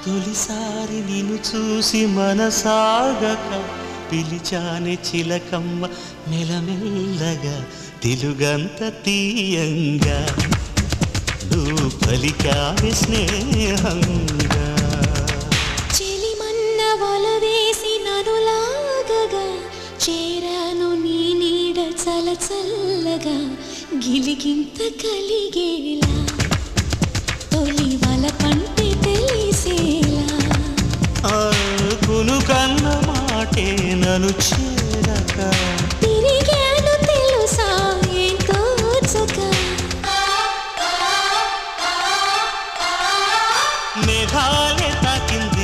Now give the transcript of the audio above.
తొలిసారి నిన్ను చూసి మనసాగక పిలిచానే చిలకమ్మ మెలమెల్లగా తెలుగంత తీయంగా నువ్వు పలికావే స్నేహంగా చెలిమన్న వల వేసి నన్ను లాగగా చేరాను నీ నీడ చలచల్లగా గిలిగింత కలిగేలా తొలి వల కంటే తెలిసేలా కునుకన్న మాటే నన్ను చేరక తిరిగాను తెలుసా ఎంతో చక మేఘాలే తాకింద